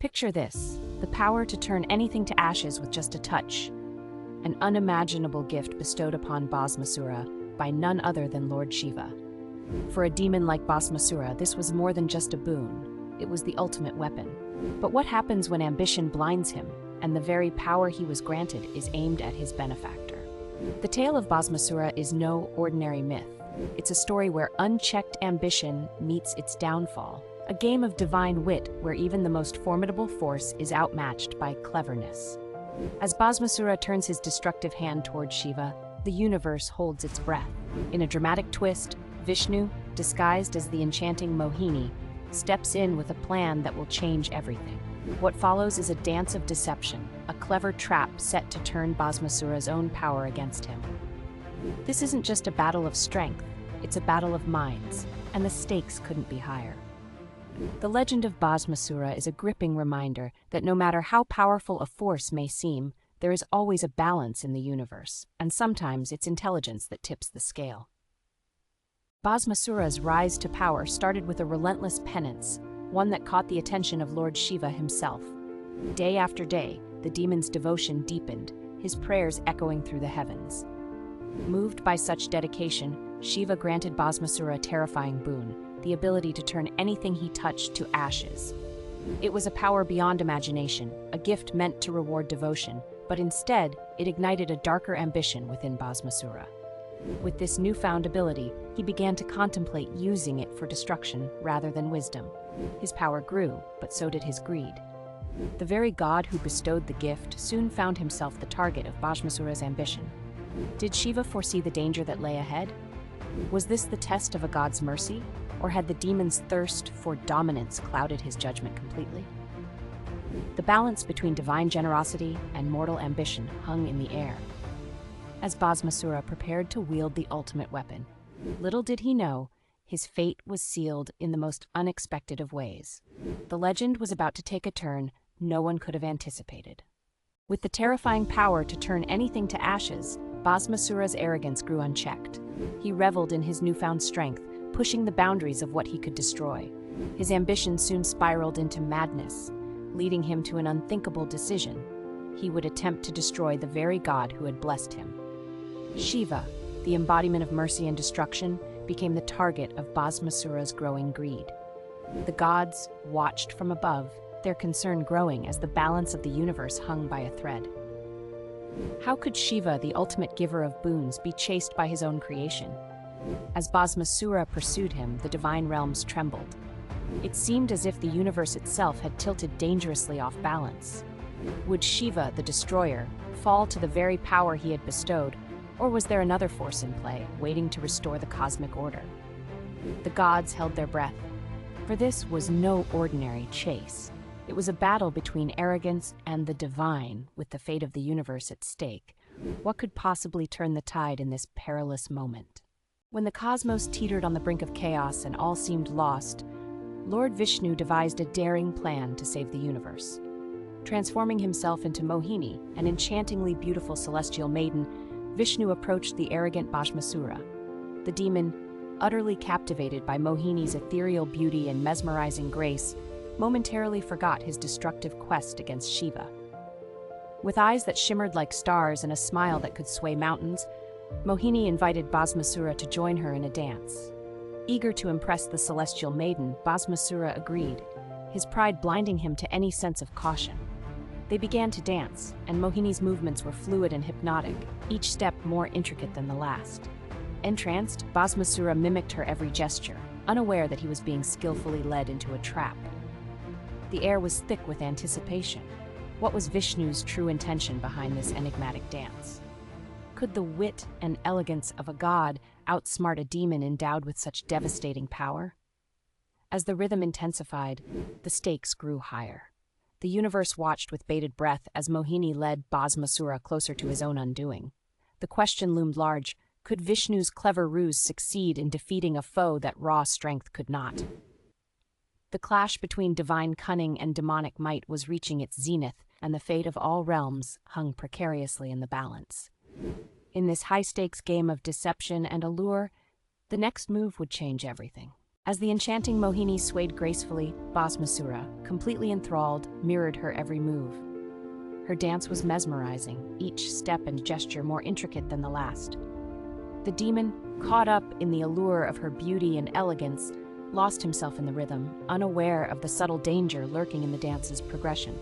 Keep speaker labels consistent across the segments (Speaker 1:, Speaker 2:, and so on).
Speaker 1: Picture this, the power to turn anything to ashes with just a touch. An unimaginable gift bestowed upon Bhasmasura by none other than Lord Shiva. For a demon like Bhasmasura, this was more than just a boon. It was the ultimate weapon. But what happens when ambition blinds him, and the very power he was granted is aimed at his benefactor? The tale of Bhasmasura is no ordinary myth. It's a story where unchecked ambition meets its downfall. A game of divine wit where even the most formidable force is outmatched by cleverness. As Bhasmasura turns his destructive hand toward Shiva, the universe holds its breath. In a dramatic twist, Vishnu, disguised as the enchanting Mohini, steps in with a plan that will change everything. What follows is a dance of deception, a clever trap set to turn Bhasmasura's own power against him. This isn't just a battle of strength, it's a battle of minds, and the stakes couldn't be higher. The legend of Bhasmasura is a gripping reminder that no matter how powerful a force may seem, there is always a balance in the universe, and sometimes it's intelligence that tips the scale. Bhasmasura's rise to power started with a relentless penance, one that caught the attention of Lord Shiva himself. Day after day, the demon's devotion deepened, his prayers echoing through the heavens. Moved by such dedication, Shiva granted Bhasmasura a terrifying boon, the ability to turn anything he touched to ashes. It was a power beyond imagination, a gift meant to reward devotion, but instead, it ignited a darker ambition within Bhasmasura. With this newfound ability, he began to contemplate using it for destruction rather than wisdom. His power grew, but so did his greed. The very god who bestowed the gift soon found himself the target of Bhasmasura's ambition. Did Shiva foresee the danger that lay ahead? Was this the test of a god's mercy, or had the demon's thirst for dominance clouded his judgment completely? The balance between divine generosity and mortal ambition hung in the air. As Bhasmasura prepared to wield the ultimate weapon, little did he know, his fate was sealed in the most unexpected of ways. The legend was about to take a turn no one could have anticipated. With the terrifying power to turn anything to ashes, Bhasmasura's arrogance grew unchecked. He reveled in his newfound strength, pushing the boundaries of what he could destroy. His ambition soon spiraled into madness, leading him to an unthinkable decision. He would attempt to destroy the very god who had blessed him. Shiva, the embodiment of mercy and destruction, became the target of Bhasmasura's growing greed. The gods watched from above, their concern growing as the balance of the universe hung by a thread. How could Shiva, the ultimate giver of boons, be chased by his own creation? As Bhasmasura pursued him, the divine realms trembled. It seemed as if the universe itself had tilted dangerously off balance. Would Shiva, the destroyer, fall to the very power he had bestowed, or was there another force in play, waiting to restore the cosmic order? The gods held their breath, for this was no ordinary chase. It was a battle between arrogance and the divine, with the fate of the universe at stake. What could possibly turn the tide in this perilous moment? When the cosmos teetered on the brink of chaos and all seemed lost, Lord Vishnu devised a daring plan to save the universe. Transforming himself into Mohini, an enchantingly beautiful celestial maiden, Vishnu approached the arrogant Bhasmasura. The demon, utterly captivated by Mohini's ethereal beauty and mesmerizing grace, momentarily forgot his destructive quest against Shiva. With eyes that shimmered like stars and a smile that could sway mountains, Mohini invited Bhasmasura to join her in a dance. Eager to impress the celestial maiden, Bhasmasura agreed, his pride blinding him to any sense of caution. They began to dance, and Mohini's movements were fluid and hypnotic, each step more intricate than the last. Entranced, Bhasmasura mimicked her every gesture, unaware that he was being skillfully led into a trap. The air was thick with anticipation. What was Vishnu's true intention behind this enigmatic dance? Could the wit and elegance of a god outsmart a demon endowed with such devastating power? As the rhythm intensified, the stakes grew higher. The universe watched with bated breath as Mohini led Bhasmasura closer to his own undoing. The question loomed large: could Vishnu's clever ruse succeed in defeating a foe that raw strength could not? The clash between divine cunning and demonic might was reaching its zenith, and the fate of all realms hung precariously in the balance. In this high-stakes game of deception and allure, the next move would change everything. As the enchanting Mohini swayed gracefully, Bhasmasura, completely enthralled, mirrored her every move. Her dance was mesmerizing, each step and gesture more intricate than the last. The demon, caught up in the allure of her beauty and elegance, lost himself in the rhythm, unaware of the subtle danger lurking in the dance's progression.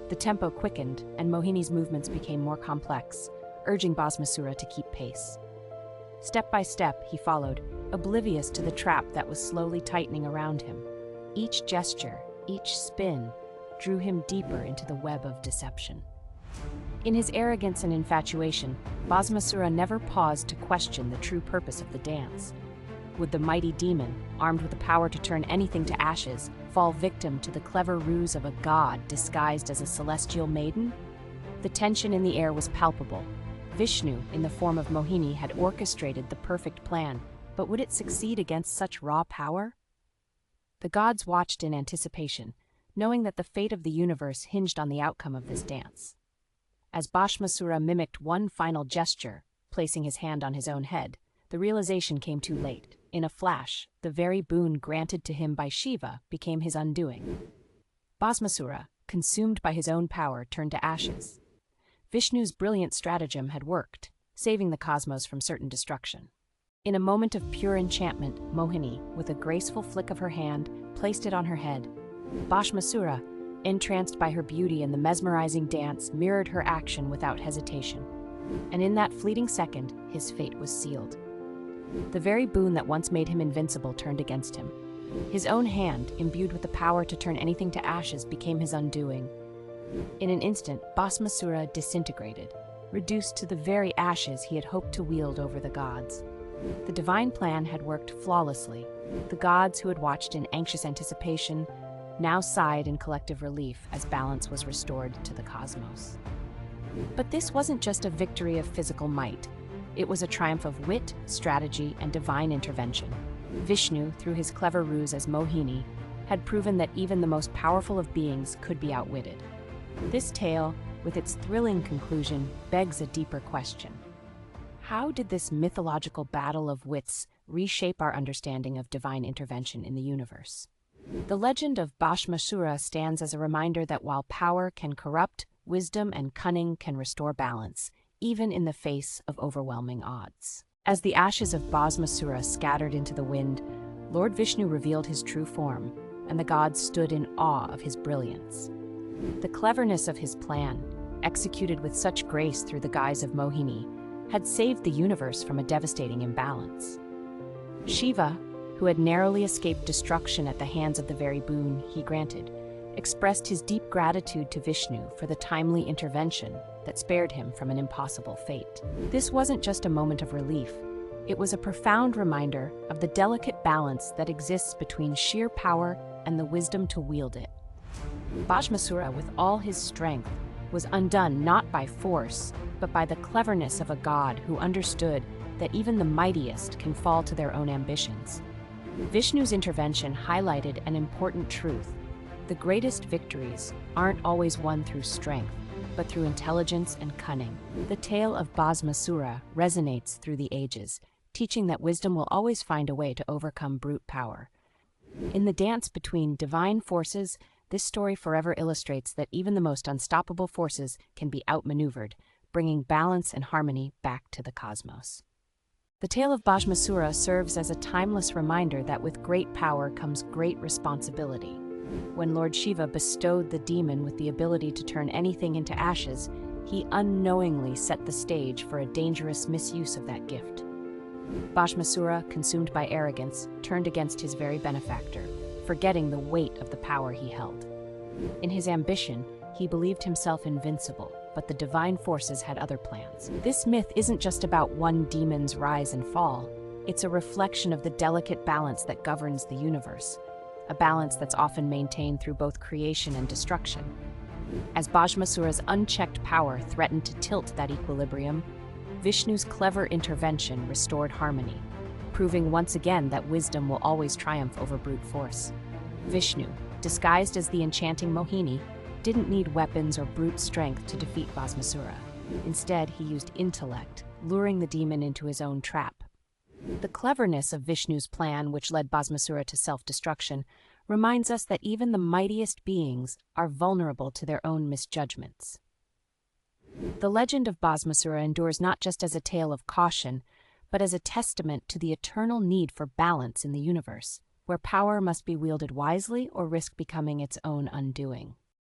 Speaker 1: The tempo quickened, and Mohini's movements became more complex, urging Bhasmasura to keep pace. Step by step, he followed, oblivious to the trap that was slowly tightening around him. Each gesture, each spin, drew him deeper into the web of deception. In his arrogance and infatuation, Bhasmasura never paused to question the true purpose of the dance. Would the mighty demon, armed with the power to turn anything to ashes, fall victim to the clever ruse of a god disguised as a celestial maiden? The tension in the air was palpable. Vishnu, in the form of Mohini, had orchestrated the perfect plan, but would it succeed against such raw power? The gods watched in anticipation, knowing that the fate of the universe hinged on the outcome of this dance. As Bhasmasura mimicked one final gesture, placing his hand on his own head, the realization came too late. In a flash, the very boon granted to him by Shiva became his undoing. Bhasmasura, consumed by his own power, turned to ashes. Vishnu's brilliant stratagem had worked, saving the cosmos from certain destruction. In a moment of pure enchantment, Mohini, with a graceful flick of her hand, placed it on her head. Bhasmasura, entranced by her beauty and the mesmerizing dance, mirrored her action without hesitation. And in that fleeting second, his fate was sealed. The very boon that once made him invincible turned against him. His own hand, imbued with the power to turn anything to ashes, became his undoing. In an instant, Bhasmasura disintegrated, reduced to the very ashes he had hoped to wield over the gods. The divine plan had worked flawlessly. The gods, who had watched in anxious anticipation, now sighed in collective relief as balance was restored to the cosmos. But this wasn't just a victory of physical might. It was a triumph of wit, strategy, and divine intervention. Vishnu, through his clever ruse as Mohini, had proven that even the most powerful of beings could be outwitted. This tale, with its thrilling conclusion, begs a deeper question. How did this mythological battle of wits reshape our understanding of divine intervention in the universe? The legend of Bhasmasura stands as a reminder that while power can corrupt, wisdom and cunning can restore balance, even in the face of overwhelming odds. As the ashes of Bhasmasura scattered into the wind, Lord Vishnu revealed his true form, and the gods stood in awe of his brilliance. The cleverness of his plan, executed with such grace through the guise of Mohini, had saved the universe from a devastating imbalance. Shiva, who had narrowly escaped destruction at the hands of the very boon he granted, expressed his deep gratitude to Vishnu for the timely intervention that spared him from an impossible fate. This wasn't just a moment of relief. It was a profound reminder of the delicate balance that exists between sheer power and the wisdom to wield it. Bhasmasura, with all his strength, was undone not by force, but by the cleverness of a god who understood that even the mightiest can fall to their own ambitions. Vishnu's intervention highlighted an important truth. The greatest victories aren't always won through strength, but through intelligence and cunning. The tale of Bhasmasura resonates through the ages, teaching that wisdom will always find a way to overcome brute power. In the dance between divine forces, this story forever illustrates that even the most unstoppable forces can be outmaneuvered, bringing balance and harmony back to the cosmos. The tale of Bhasmasura serves as a timeless reminder that with great power comes great responsibility. When Lord Shiva bestowed the demon with the ability to turn anything into ashes, he unknowingly set the stage for a dangerous misuse of that gift. Bhasmasura, consumed by arrogance, turned against his very benefactor, forgetting the weight of the power he held. In his ambition, he believed himself invincible, but the divine forces had other plans. This myth isn't just about one demon's rise and fall. It's a reflection of the delicate balance that governs the universe, a balance that's often maintained through both creation and destruction. As Bhasmasura's unchecked power threatened to tilt that equilibrium, Vishnu's clever intervention restored harmony, proving once again that wisdom will always triumph over brute force. Vishnu, disguised as the enchanting Mohini, didn't need weapons or brute strength to defeat Bhasmasura. Instead, he used intellect, luring the demon into his own trap. The cleverness of Vishnu's plan, which led Bhasmasura to self-destruction, reminds us that even the mightiest beings are vulnerable to their own misjudgments. The legend of Bhasmasura endures not just as a tale of caution, but as a testament to the eternal need for balance in the universe, where power must be wielded wisely or risk becoming its own undoing.